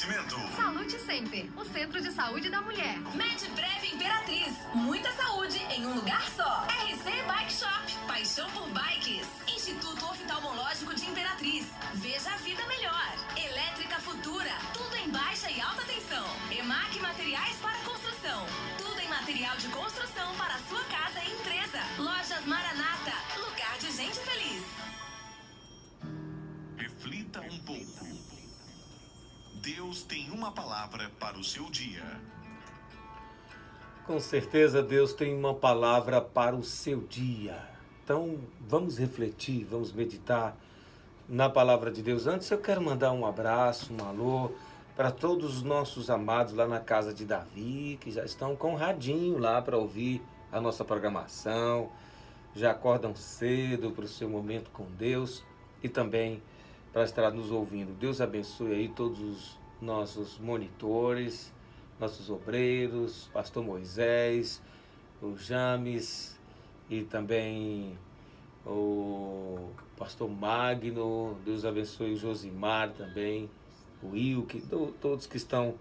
Oferecimento. Salute Sempre, o Centro de Saúde da Mulher. Medprev Imperatriz, muita saúde em um lugar só. RC Bike Shop, paixão por bikes. Instituto Oftalmológico de Imperatriz, veja a vida melhor. Elétrica Futura, tudo em baixa e alta tensão. EMAC Materiais para Construção, tudo em material de construção para a sua casa e empresa. Lojas Maranata, lugar de gente feliz. Reflita um pouco. Deus tem uma palavra para o seu dia. Com certeza Deus tem uma palavra para o seu dia. Então vamos refletir, vamos meditar na palavra de Deus. Antes eu quero mandar um abraço, um alô para todos os nossos amados lá na casa de Davi, que já estão com o radinho lá para ouvir a nossa programação. Já acordam cedo para o seu momento com Deus e também para estar nos ouvindo. Deus abençoe aí todos os nossos monitores, nossos obreiros, pastor Moisés, o James e também o pastor Magno. Deus abençoe o Josimar também, o Wilke, todos que estão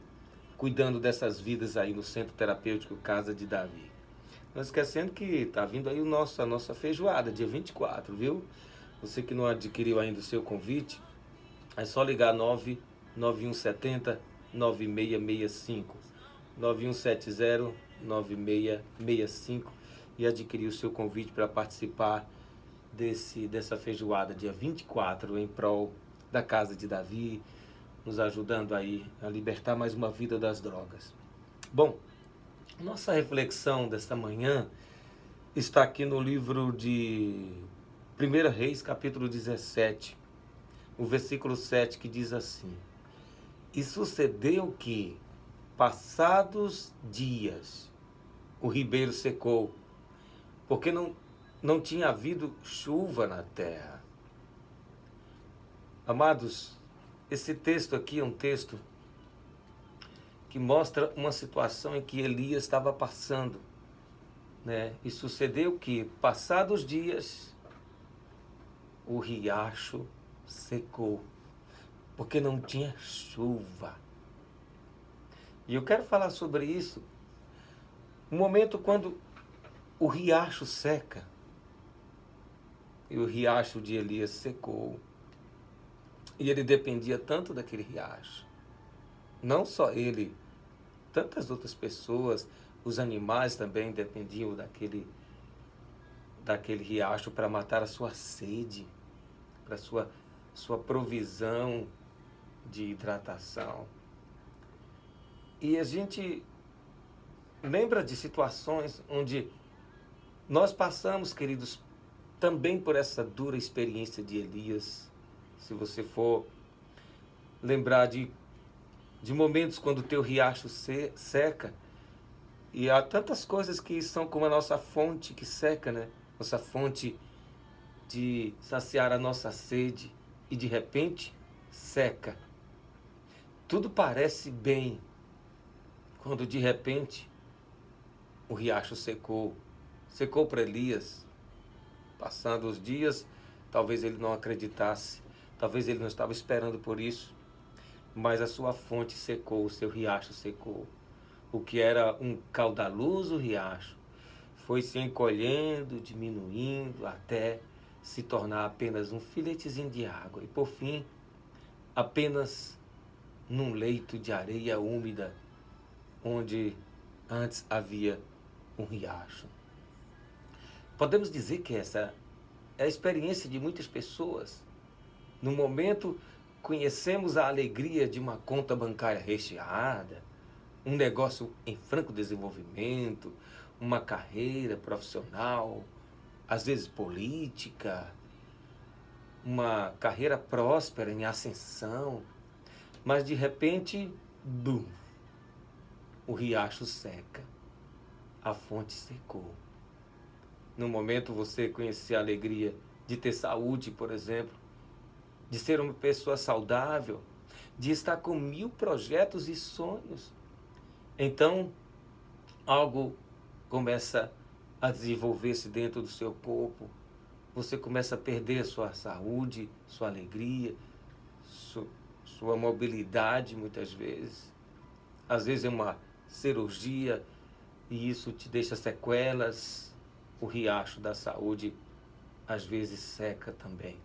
cuidando dessas vidas aí no Centro Terapêutico Casa de Davi. Não esquecendo que está vindo aí a nossa feijoada, dia 24, viu? Você que não adquiriu ainda o seu convite, é só ligar 99170 9665, 9170 9665 e adquirir o seu convite para participar dessa feijoada dia 24 em prol da Casa de Davi, nos ajudando aí a libertar mais uma vida das drogas. Bom, nossa reflexão desta manhã está aqui no livro de 1 Reis, capítulo 17, o versículo 7, que diz assim: E sucedeu que, passados dias, o ribeiro secou, porque não tinha havido chuva na terra. Amados, esse texto aqui é um texto que mostra uma situação em que Elias estava passando, né? E sucedeu que, passados dias, o riacho secou, porque não tinha chuva. E eu quero falar sobre isso, um momento quando o riacho seca, e o riacho de Elias secou, e ele dependia tanto daquele riacho. Não só ele, tantas outras pessoas, os animais também dependiam daquele riacho para matar a sua sede, para sua provisão de hidratação. E a gente lembra de situações onde nós passamos, queridos, também por essa dura experiência de Elias. Se você for lembrar de momentos quando o teu riacho seca, e há tantas coisas que são como a nossa fonte que seca, né? Nossa fonte de saciar a nossa sede, e de repente seca. Tudo parece bem, quando de repente o riacho secou para Elias. Passando os dias, talvez ele não acreditasse, talvez ele não estava esperando por isso, mas a sua fonte secou, o seu riacho secou. O que era um caudaloso riacho foi se encolhendo, diminuindo, até se tornar apenas um filetezinho de água. E por fim, apenas num leito de areia úmida, onde antes havia um riacho. Podemos dizer que essa é a experiência de muitas pessoas. No momento, conhecemos a alegria de uma conta bancária recheada, um negócio em franco desenvolvimento, uma carreira profissional, às vezes política, uma carreira próspera em ascensão, mas de repente, bum, o riacho seca, a fonte secou. No momento você conhecer a alegria de ter saúde, por exemplo, de ser uma pessoa saudável, de estar com 1000 projetos e sonhos. Então, algo começa a desenvolver-se dentro do seu corpo. Você começa a perder sua saúde, sua alegria, sua mobilidade muitas vezes. Às vezes é uma cirurgia e isso te deixa sequelas. O riacho da saúde às vezes seca também.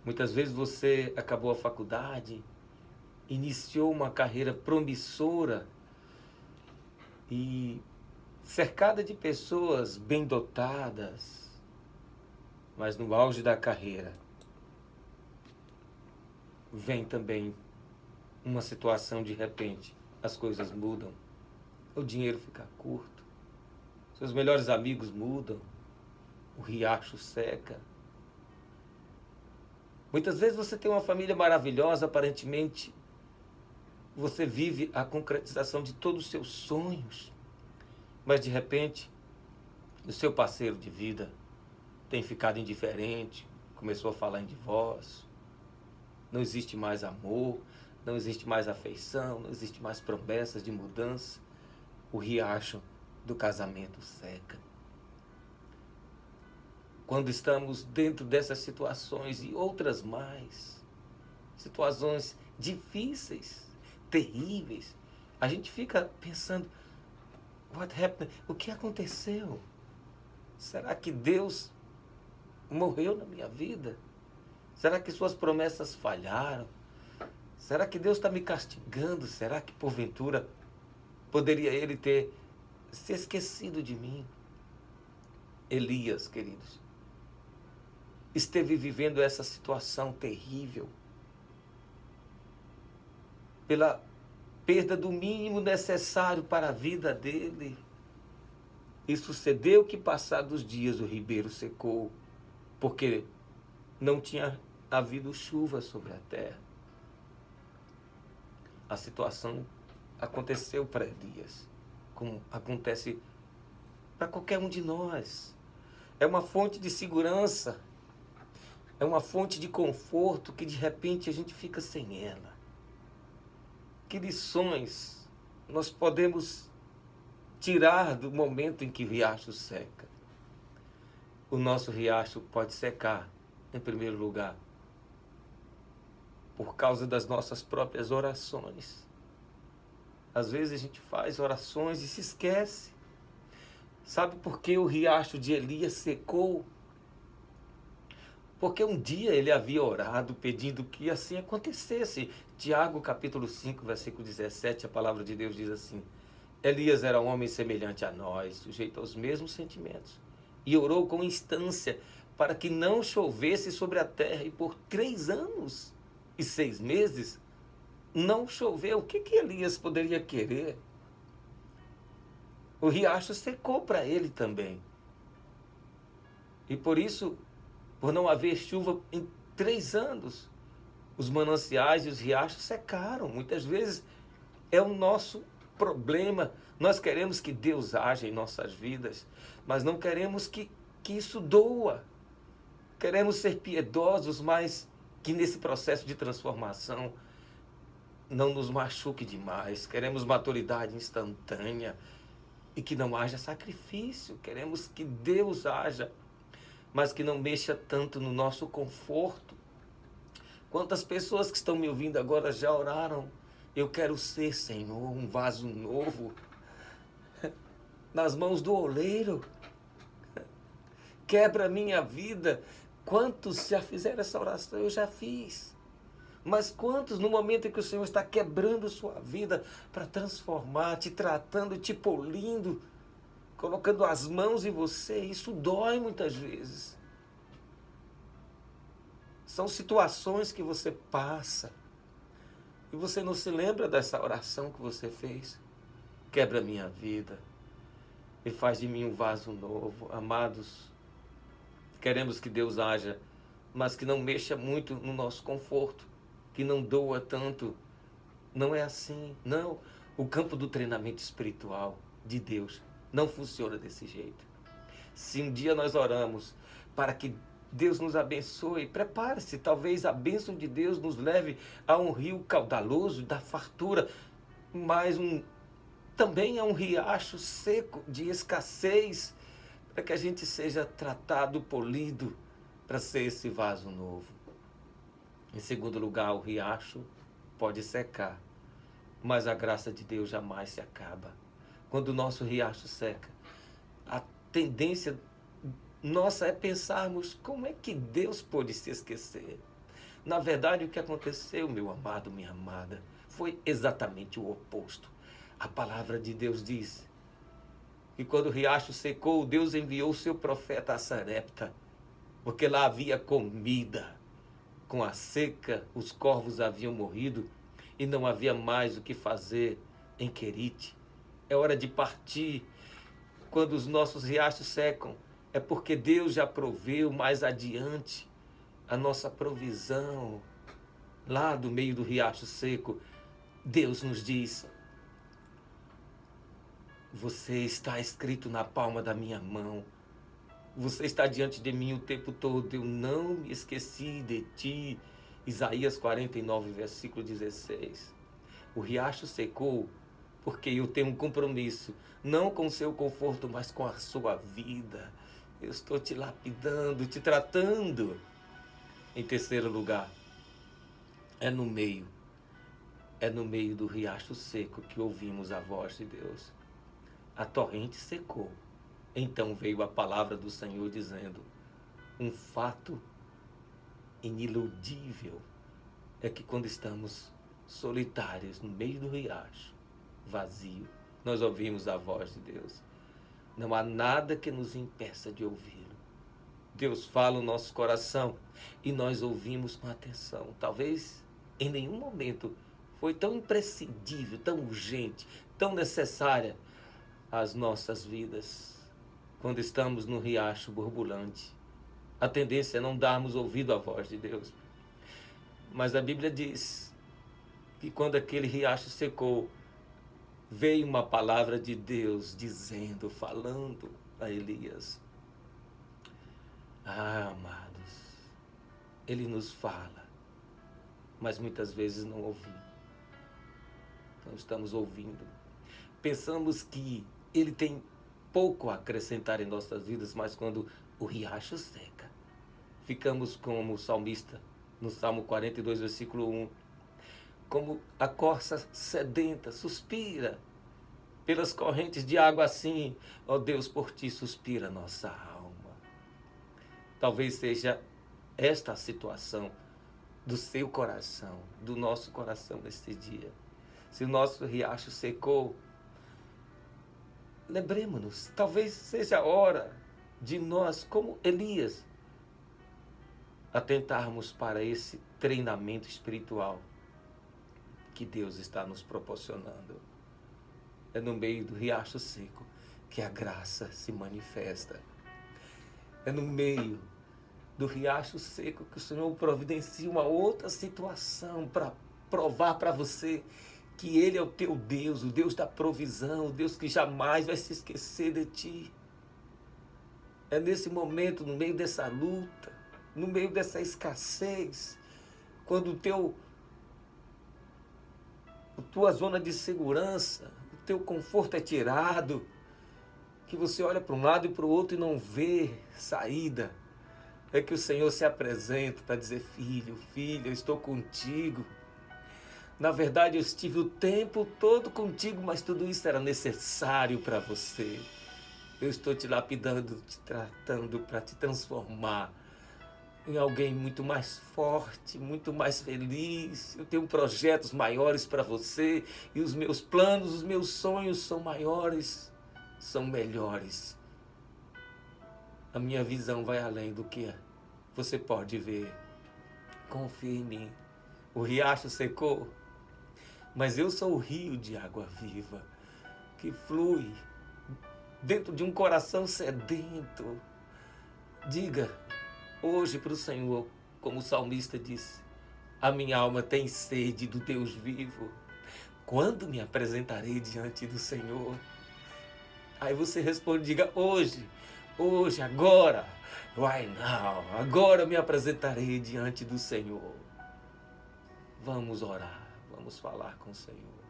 Muitas vezes você acabou a faculdade, iniciou uma carreira promissora e cercada de pessoas bem dotadas, mas no auge da carreira vem também uma situação de repente, as coisas mudam, o dinheiro fica curto, seus melhores amigos mudam, o riacho seca. Muitas vezes você tem uma família maravilhosa, aparentemente você vive a concretização de todos os seus sonhos, mas de repente o seu parceiro de vida tem ficado indiferente, começou a falar em divórcio, não existe mais amor, não existe mais afeição, não existe mais promessas de mudança, o riacho do casamento seca. Quando estamos dentro dessas situações e outras mais, situações difíceis, terríveis, a gente fica pensando, what happened? O que aconteceu? Será que Deus morreu na minha vida? Será que suas promessas falharam? Será que Deus está me castigando? Será que porventura poderia Ele ter se esquecido de mim? Elias, queridos, esteve vivendo essa situação terrível pela perda do mínimo necessário para a vida dele. E sucedeu que, passados os dias, o ribeiro secou, porque não tinha havido chuva sobre a terra. A situação aconteceu para Elias, como acontece para qualquer um de nós. É uma fonte de segurança, é uma fonte de conforto que de repente a gente fica sem ela. Que lições nós podemos tirar do momento em que o riacho seca? O nosso riacho pode secar, em primeiro lugar, por causa das nossas próprias orações. Às vezes a gente faz orações e se esquece. Sabe por que o riacho de Elias secou? Porque um dia ele havia orado pedindo que assim acontecesse. Tiago capítulo 5, versículo 17, a palavra de Deus diz assim: Elias era um homem semelhante a nós, sujeito aos mesmos sentimentos, e orou com instância para que não chovesse sobre a terra, e por 3 anos e 6 meses não choveu. O que Elias poderia querer? O riacho secou para ele também. E por isso, por não haver chuva em 3 anos, os mananciais e os riachos secaram. Muitas vezes é o nosso problema. Nós queremos que Deus haja em nossas vidas, mas não queremos que isso doa. Queremos ser piedosos, mas que nesse processo de transformação não nos machuque demais. Queremos maturidade instantânea e que não haja sacrifício. Queremos que Deus haja, mas que não mexa tanto no nosso conforto. Quantas pessoas que estão me ouvindo agora já oraram? Eu quero ser, Senhor, um vaso novo nas mãos do oleiro. Quebra a minha vida. Quantos já fizeram essa oração? Eu já fiz. Mas quantos no momento em que o Senhor está quebrando sua vida para transformar, te tratando, te polindo, colocando as mãos em você, isso dói muitas vezes. São situações que você passa e você não se lembra dessa oração que você fez. Quebra a minha vida e faz de mim um vaso novo. Amados, queremos que Deus haja, mas que não mexa muito no nosso conforto, que não doa tanto. Não é assim, não. O campo do treinamento espiritual de Deus não funciona desse jeito. Se um dia nós oramos para que Deus nos abençoe, prepare-se, talvez a bênção de Deus nos leve a um rio caudaloso da fartura, mas também a um riacho seco de escassez, para que a gente seja tratado, polido, para ser esse vaso novo. Em segundo lugar, o riacho pode secar, mas a graça de Deus jamais se acaba. Quando o nosso riacho seca, a tendência nossa é pensarmos como é que Deus pôde se esquecer. Na verdade, o que aconteceu, meu amado, minha amada, foi exatamente o oposto. A palavra de Deus diz que quando o riacho secou, Deus enviou o seu profeta a Sarepta, porque lá havia comida. Com a seca, os corvos haviam morrido e não havia mais o que fazer em Querite. É hora de partir. Quando os nossos riachos secam, é porque Deus já proveu mais adiante a nossa provisão. Lá do meio do riacho seco, Deus nos diz: você está escrito na palma da minha mão. Você está diante de mim o tempo todo. Eu não me esqueci de ti. Isaías 49, versículo 16. O riacho secou porque eu tenho um compromisso, não com o seu conforto, mas com a sua vida. Eu estou te lapidando, te tratando. Em terceiro lugar, é no meio do riacho seco que ouvimos a voz de Deus. A torrente secou. Então veio a palavra do Senhor dizendo: um fato iniludível é que quando estamos solitários no meio do riacho, vazio, nós ouvimos a voz de Deus. Não há nada que nos impeça de ouvi-lo. Deus fala no nosso coração e nós ouvimos com atenção. Talvez em nenhum momento foi tão imprescindível, tão urgente, tão necessária às nossas vidas. Quando estamos no riacho borbulante, a tendência é não darmos ouvido à voz de Deus. Mas a Bíblia diz que quando aquele riacho secou, veio uma palavra de Deus dizendo, falando a Elias: amados, Ele nos fala, mas muitas vezes não ouvimos. Não estamos ouvindo. Pensamos que Ele tem pouco a acrescentar em nossas vidas, mas quando o riacho seca, ficamos como o salmista, no Salmo 42, versículo 1, como a corça sedenta, suspira pelas correntes de água assim, ó Deus, por ti suspira nossa alma. Talvez seja esta a situação do seu coração, do nosso coração neste dia. Se o nosso riacho secou, lembremos-nos, talvez seja a hora de nós, como Elias, atentarmos para esse treinamento espiritual que Deus está nos proporcionando. É no meio do riacho seco que a graça se manifesta. É no meio do riacho seco que o Senhor providencia uma outra situação para provar para você que Ele é o teu Deus, o Deus da provisão, o Deus que jamais vai se esquecer de ti. É nesse momento, no meio dessa luta, no meio dessa escassez, quando a tua zona de segurança, o teu conforto é tirado, que você olha para um lado e para o outro e não vê saída, é que o Senhor se apresenta para dizer: filho, filha, eu estou contigo. Na verdade, eu estive o tempo todo contigo, mas tudo isso era necessário para você. Eu estou te lapidando, te tratando para te transformar em alguém muito mais forte, muito mais feliz. Eu tenho projetos maiores para você e os meus planos, os meus sonhos são maiores, são melhores. A minha visão vai além do que você pode ver. Confia em mim. O riacho secou, mas eu sou o rio de água viva que flui dentro de um coração sedento. Diga hoje para o Senhor, como o salmista disse: a minha alma tem sede do Deus vivo. Quando me apresentarei diante do Senhor? Aí você responde, diga: hoje, agora, right now, agora eu me apresentarei diante do Senhor. Vamos orar, vamos falar com o Senhor.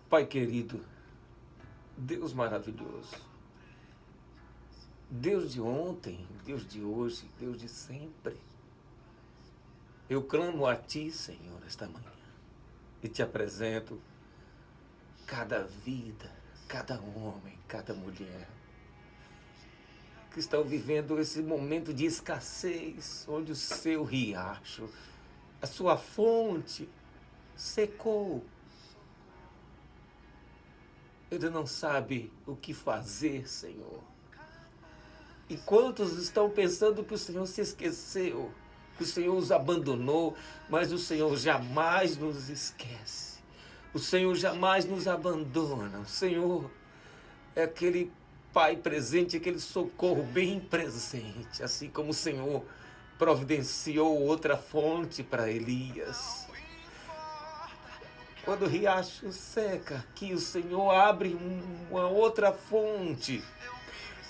Pai querido, Deus maravilhoso, Deus de ontem, Deus de hoje, Deus de sempre, eu clamo a Ti, Senhor, esta manhã, e Te apresento cada vida, cada homem, cada mulher, que estão vivendo esse momento de escassez, onde o seu riacho, a sua fonte secou. Ele não sabe o que fazer, Senhor. E quantos estão pensando que o Senhor se esqueceu, que o Senhor os abandonou, mas o Senhor jamais nos esquece. O Senhor jamais nos abandona. O Senhor é aquele Pai presente, aquele socorro bem presente, assim como o Senhor providenciou outra fonte para Elias. Quando o riacho seca, aqui o Senhor abre uma outra fonte,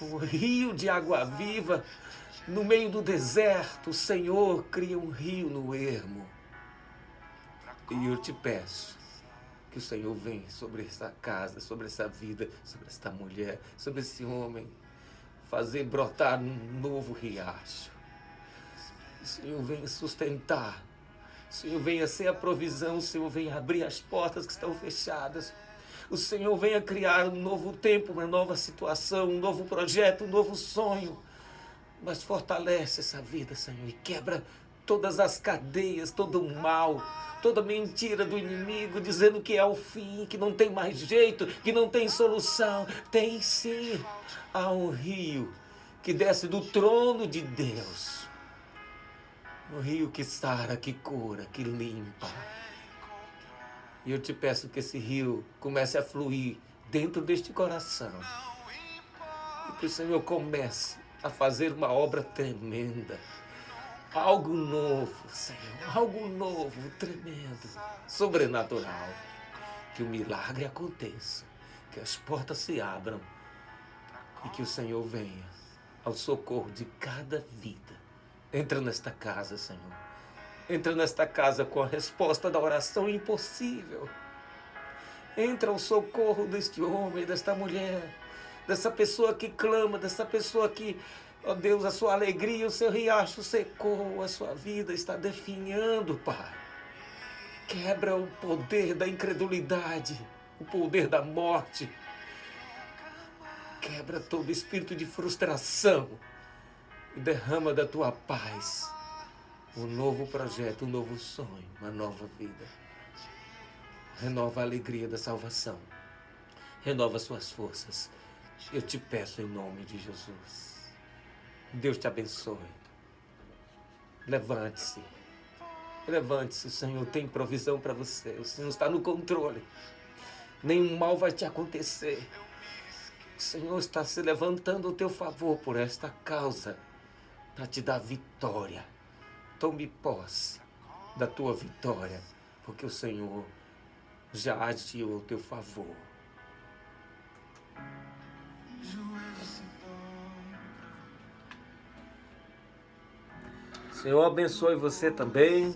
um rio de água viva. No meio do deserto, o Senhor cria um rio no ermo. E eu te peço que o Senhor venha sobre essa casa, sobre essa vida, sobre esta mulher, sobre esse homem, fazer brotar um novo riacho. O Senhor venha sustentar, o Senhor venha ser a provisão, o Senhor venha abrir as portas que estão fechadas, o Senhor venha criar um novo tempo, uma nova situação, um novo projeto, um novo sonho. Mas fortalece essa vida, Senhor, e quebra todas as cadeias, todo o mal, toda mentira do inimigo, dizendo que é o fim, que não tem mais jeito, que não tem solução. Tem sim. Há um rio que desce do trono de Deus. Um rio que sara, que cura, que limpa. E eu te peço que esse rio comece a fluir dentro deste coração. E que o Senhor comece a fazer uma obra tremenda. Algo novo, Senhor, algo novo, tremendo, sobrenatural. Que o milagre aconteça, que as portas se abram e que o Senhor venha ao socorro de cada vida. Entra nesta casa, Senhor. Entra nesta casa com a resposta da oração impossível. Entra ao socorro deste homem, desta mulher, dessa pessoa que clama, dessa pessoa que, ó Deus, a sua alegria, o seu riacho secou, a sua vida está definhando, Pai. Quebra o poder da incredulidade, o poder da morte. Quebra todo espírito de frustração e derrama da tua paz um novo projeto, um novo sonho, uma nova vida. Renova a alegria da salvação. Renova suas forças. Eu te peço em nome de Jesus. Deus te abençoe. Levante-se. Levante-se, o Senhor tem provisão para você. O Senhor está no controle. Nenhum mal vai te acontecer. O Senhor está se levantando ao teu favor por esta causa, para te dar vitória. Tome posse da tua vitória, porque o Senhor já agiu ao teu favor. Senhor abençoe você também.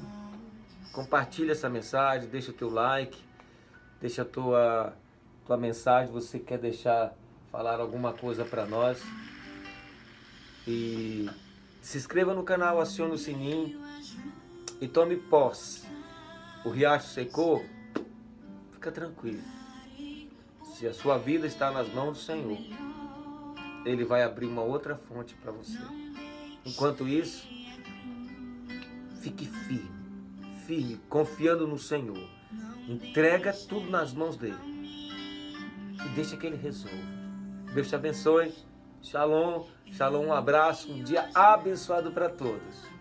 Compartilha essa mensagem, deixa o teu like, deixa a tua mensagem, você quer falar alguma coisa para nós. E se inscreva no canal, acione o sininho e tome posse. O riacho secou, fica tranquilo. Se a sua vida está nas mãos do Senhor, Ele vai abrir uma outra fonte para você. Enquanto isso, fique firme, confiando no Senhor. Entrega tudo nas mãos dele e deixa que Ele resolva. Deus te abençoe. Shalom, shalom, um abraço, um dia abençoado para todos.